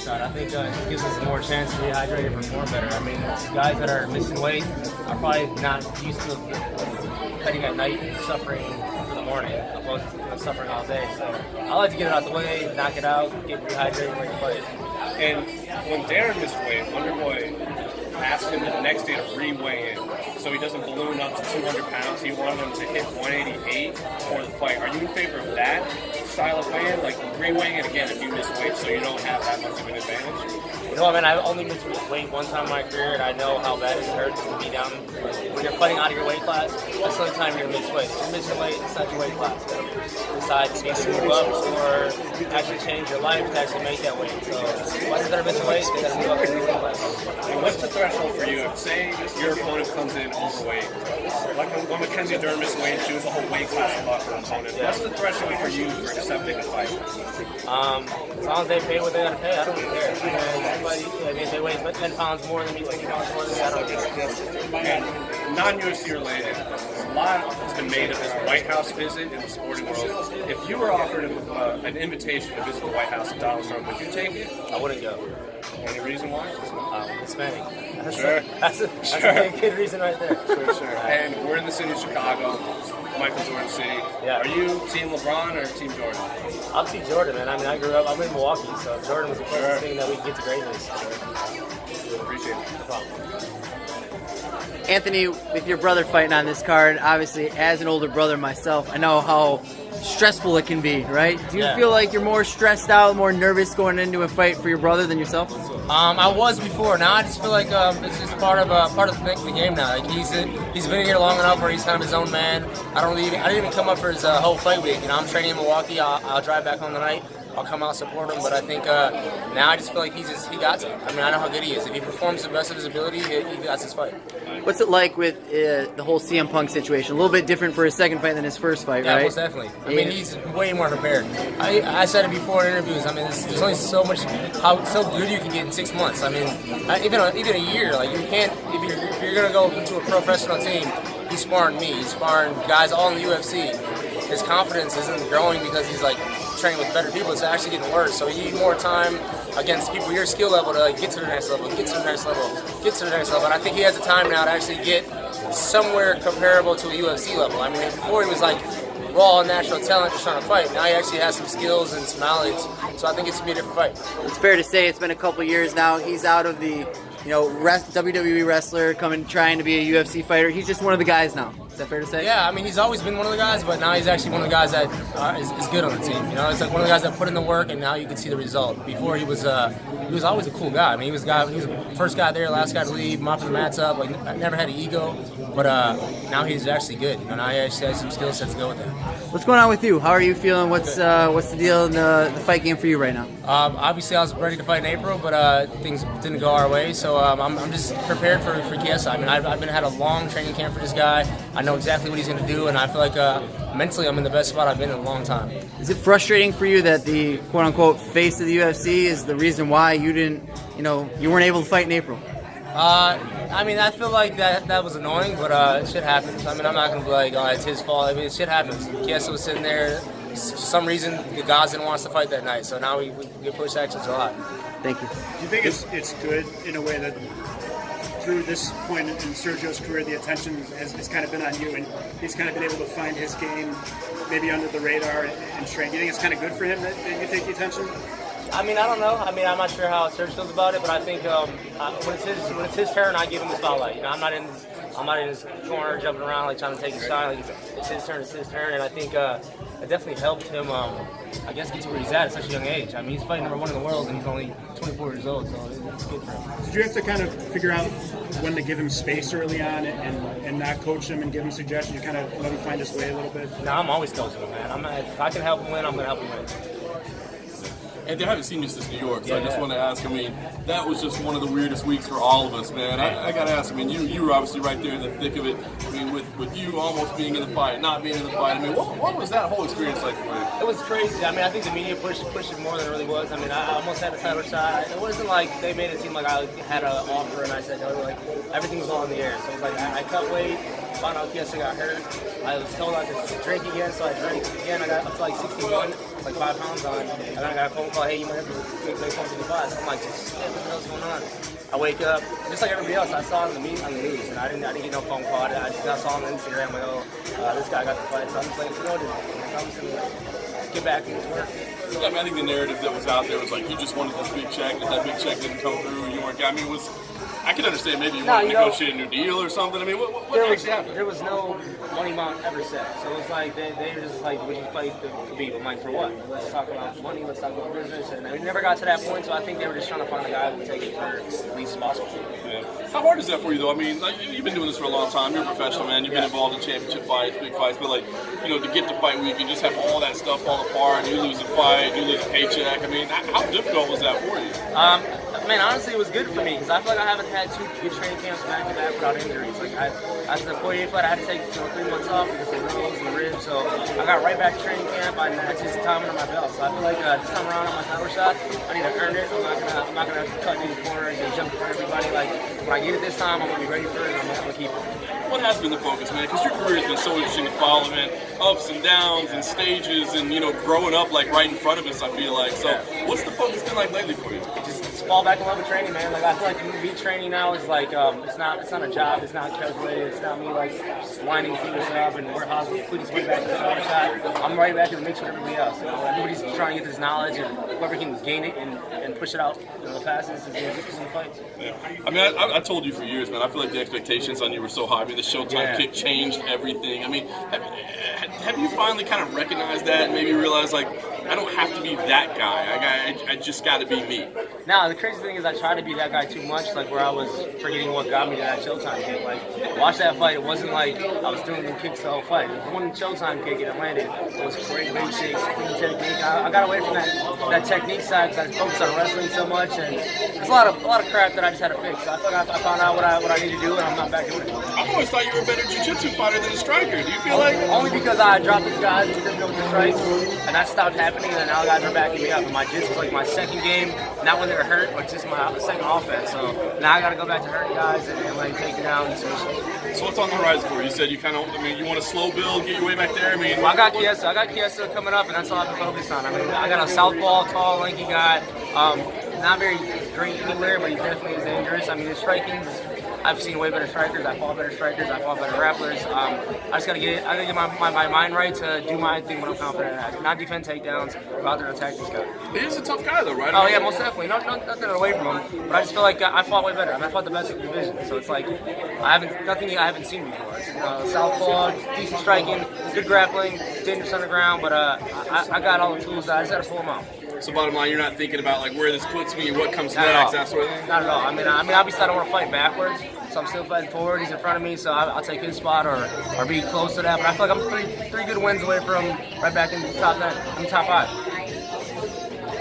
side. I think it gives us more chance to rehydrate and perform better. I mean, guys that are missing weight are probably not used to cutting at night and suffering for the morning, opposed to suffering all day. So I like to get it out the way, knock it out, get rehydrated, ready to play. And when Darren missed weight, Wonderboy asked him the next day to re-weigh in, so he doesn't balloon up to 200 pounds. He wanted him to hit 188 for the fight. Are you in favor of that style of weigh-in, like re-weighing it again if you miss weight, so you don't have that much of an advantage? You know, I mean, I only missed weight one time in my career, and I know how bad it hurts to be down. When you're fighting out of your weight class, that's the only time you're missing weight. If you're missing weight, it's not your weight class. So decide to either move up or actually change your life to actually make that weight. So fighters that are missing weight, they got to move up to the weight class. And what's the threshold for you? If, say, your opponent comes in overweight, like when Mackenzie Dern missed weight, she was a whole weight class above her opponent. What's the threshold for you for accepting a fight? As long as they pay what they got to pay, I don't really care. I mean, if they weigh 10 pounds more than me, 20 pounds more than me, I don't care. And non-UFC related, a lot has been made of this White House visit in the sporting world. If you were offered an invitation to visit the White House with Donald Trump, would you take it? I wouldn't go. Any reason why? Hispanic. That's a good reason right there. Sure. And we're in the city of Chicago, Michael Jordan City. Yeah. Are you Team LeBron or Team Jordan? I'm Team Jordan, man. I mean, I grew up, I'm in Milwaukee, so Jordan was the closest thing that we could get to greatness. Appreciate it. No problem. Anthony, with your brother fighting on this card, obviously as an older brother myself, I know how stressful it can be, right? Do you feel like you're more stressed out, more nervous going into a fight for your brother than yourself? I was before. Now I just feel like it's just part of the game now. Like he's been here long enough where he's kind of his own man. I didn't even come up for his whole fight week. You know, I'm training in Milwaukee. I'll drive back home tonight. I'll come out support him, but I think now I just feel like he got it. I mean, I know how good he is. If he performs to the best of his ability, he got his fight. What's it like with the whole CM Punk situation? A little bit different for his second fight than his first fight, right? Yeah, most definitely. I mean, he's way more prepared. I said it before in interviews. I mean, there's only so much how so good you can get in 6 months. I mean, even a year. Like you can't if you're gonna go to a professional team. He's sparring me. He's sparring guys all in the UFC. His confidence isn't growing because he's like training with better people. It's actually getting worse. So you need more time against people your skill level to like get to the next level, get to the next level, get to the next level. And I think he has the time now to actually get somewhere comparable to a UFC level. I mean, before he was like raw national talent just trying to fight. Now he actually has some skills and some knowledge. So I think it's gonna be a different fight. It's fair to say it's been a couple years now. He's out of the WWE wrestler trying to be a UFC fighter. He's just one of the guys now. Is that fair to say? Yeah, I mean, he's always been one of the guys, but now he's actually one of the guys that is good on the team. You know, it's like one of the guys that put in the work, and now you can see the result. Before he was always a cool guy. I mean, he was the first guy there, last guy to leave, mopping the mats up. Like, never had an ego, but now he's actually good. You know, now he actually has some skill sets to go with that. What's going on with you? How are you feeling? What's the deal in the fight game for you right now? Obviously, I was ready to fight in April, but things didn't go our way. So I'm just prepared for Kiesa. I mean, I've had a long training camp for this guy. I know exactly what he's going to do, and I feel like mentally I'm in the best spot I've been in a long time. Is it frustrating for you that the quote-unquote face of the UFC is the reason why you weren't able to fight in April? I mean, I feel like that was annoying, but shit happens. I mean, I'm not going to be like, oh, it's his fault. I mean, shit happens. Kiesa was sitting there. For some reason, the guys didn't want us to fight that night, so now we get pushed actually a lot. Thank you. Do you think it's good in a way that through this point in Sergio's career, the attention has kind of been on you, and he's kind of been able to find his game maybe under the radar and train? Do you think it's kind of good for him that you take the attention? I mean, I don't know. I mean, I'm not sure how Sergio feels about it, but I think when it's his turn, I give him the spotlight. You know, I'm not in his corner jumping around like trying to take his shine. Like it's his turn, and I think it definitely helped him. I guess get to where he's at such a young age. I mean, he's fighting number 1 in the world, and he's only 24 years old, so it's good for him. Did you have to kind of figure out when to give him space early on and not coach him and give him suggestions? You kind of let him find his way a little bit? No, I'm always coaching him, man. If I can help him win, I'm going to help him win. And I haven't seen you since New York, so I just want to ask, I mean, that was just one of the weirdest weeks for all of us, man. I got to ask, I mean, you were obviously right there in the thick of it. I mean, with you almost being in the fight, not being in the fight, I mean, what was that whole experience like for you? It was crazy. I mean, I think the media pushed it more than it really was. I mean, I almost had a title shot. It wasn't like they made it seem like I had an offer and I said no. Like, everything was all in the air. So it was like I cut weight. found out Kiesa got hurt. I was told I could drink again, so I drank again. I got up to like 61, like 5 pounds on. And then I got a phone call, hey, you might have to make 155. So I'm like, what the hell's going on? I wake up, just like everybody else, I saw it on the news, and I didn't get no phone call. I just saw on Instagram, like, oh, this guy got the fight. So I'm just like, you know, I'm just gonna get back into work. Yeah, I mean, I think the narrative that was out there was like you just wanted this big check, that big check didn't come through, you weren't. I mean, I could understand maybe you wanted to negotiate a new deal or something. I mean, what actually happened? There was no money amount ever set. So it was like, they were just like, would you fight the Khabib? I'm like, for what? Let's talk about money, let's talk about business. And we never got to that point, so I think they were just trying to find a guy who would take it for as least as possible. Yeah. How hard is that for you, though? I mean, like, you've been doing this for a long time. You're a professional, man. You've been involved in championship fights, big fights. But, like, you know, to get to fight week and just have all that stuff fall apart, you lose a fight, you lose a paycheck. I mean, how difficult was that for you? I mean, honestly, it was good for me because I feel like I haven't had 2 good training camps back to back without injuries. Like after the 48 fight, I had to take 3 months off because of the nose and the ribs. So I got right back to training camp. I had just time under my belt. So I feel like this time around on my title shot, I need to earn it. I'm not gonna cut any corners and jump for everybody. Like when I get it this time, I'm gonna be ready for it. And I'm gonna keep it. What has been the focus, man? Because your career has been so interesting to follow, man. Ups and downs and stages and, you know, growing up like right in front of us, I feel like. So what's the focus been like lately for you? Just fall back in love with training, man. Like I feel like me training now is like it's not a job, it's not calculated, it's not me like just lining things up and we're putting his way back to the title shot. I'm right back in the mix with everybody else. You know, everybody's trying to get this knowledge and whoever can gain it and push it out the fastest is going to get some fights. Yeah. I mean, I told you for years, man. I feel like the expectations on you were so high. I mean, the Showtime kick changed everything. I mean, have you finally kind of recognized that and maybe realized like I don't have to be that guy. I just got to be me. Now, the crazy thing is I tried to be that guy too much, like where I was forgetting what got me to that Showtime kick. Like, watch that fight. It wasn't like I was doing the kicks the whole fight. It was one Showtime kick and it landed. It was great basics, clean technique. I got away from that technique side because I focused on wrestling so much, and there's a lot of crap that I just had to fix. So I feel like I found out what I need to do, and I'm not back doing it. I've always thought you were a better jiu-jitsu fighter than a striker. Do you feel like? Only because I dropped these guys and didn't know the strikes, and that stopped happening, and now guys are backing me up. And my jiu-jitsu was like my second game, not when they were hurt, but just my second offense. So now I got to go back to hurting guys and like take it down. So what's on the horizon for you? You said you kind of, I mean, you want to slow build, get your way back there. I mean, well, I got Kiesa coming up, and that's all I've been focused on. I mean, I got a southpaw, tall, lanky guy. Not very great anywhere, but he definitely is dangerous. I mean, his striking, I've seen way better strikers. I fought better strikers. I fought better grapplers. I just gotta get my mind right to do my thing when I'm confident at. Not defend takedowns, go out there and attack this guy. He is a tough guy, though, right? Oh yeah, most definitely. Nothing away from him, but I just feel like I fought way better. I mean, I fought the best in the division, so it's like I haven't seen before. It's, southpaw, decent striking, good grappling, dangerous on the ground, but I got all the tools. I just gotta pull them out. So bottom line, you're not thinking about like where this puts me, what comes next, that sort of thing? Not at all. I mean, obviously I don't want to fight backwards, so I'm still fighting forward. He's in front of me, so I'll take his spot or be close to that. But I feel like I'm three good wins away from right back in the top 9, in the top 5.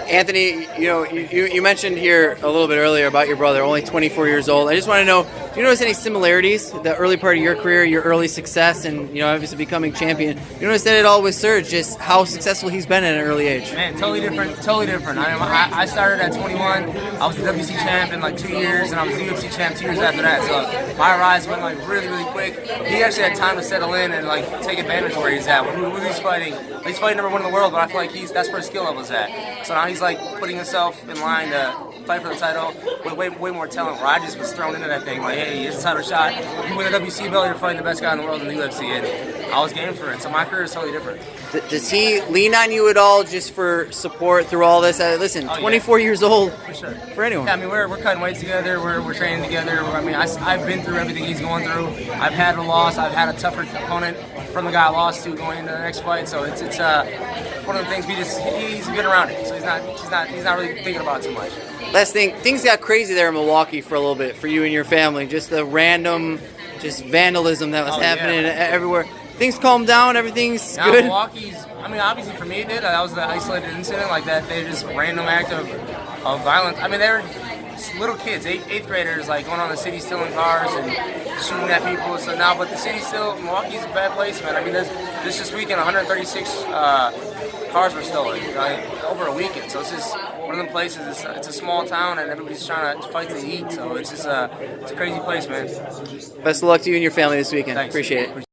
Anthony, you mentioned here a little bit earlier about your brother, only 24 years old. I just want to know, do you notice any similarities, the early part of your career, your early success, and obviously becoming champion? You notice that at all with Serge, just how successful he's been at an early age? Man, totally different. I started at 21. I was the WC champ in like 2 years, and I was the UFC champ 2 years after that. So my rise went like really, really quick. He actually had time to settle in and like take advantage of where he's at. Who he's fighting? He's fighting number 1 in the world, but I feel like that's where his skill level is at. So now he's like putting himself in line to fight for the title with way more talent, where I just was thrown into that thing like, hey, it's a title shot. You win a WC belt, you're fighting the best guy in the world in the UFC, and I was game for it. So my career is totally different. Does he lean on you at all just for support through all this? Listen, 24 years old, for sure. For anyone. Yeah, I mean, we're cutting weights together, we're training together. I mean, I've been through everything he's going through. I've had a loss, I've had a tougher opponent from the guy I lost to going into the next fight. So it's one of the things he's been around it, so he's not really thinking about it too much. Last thing, things got crazy there in Milwaukee for a little bit for you and your family. Just the random, vandalism that was happening everywhere. Things calmed down. Everything's good. Milwaukee's, I mean, obviously for me it did. That was the isolated incident like that. They just random act of violence. I mean, they were little kids, eighth graders, like going on the city stealing cars and shooting at people. So now, but the city's still, Milwaukee's a bad place, man. I mean, this weekend 136 cars were stolen, over a weekend. So it's just one of them places. It's a small town, and everybody's trying to fight to eat. So it's just it's a crazy place, man. Best of luck to you and your family this weekend. Thanks. Appreciate it.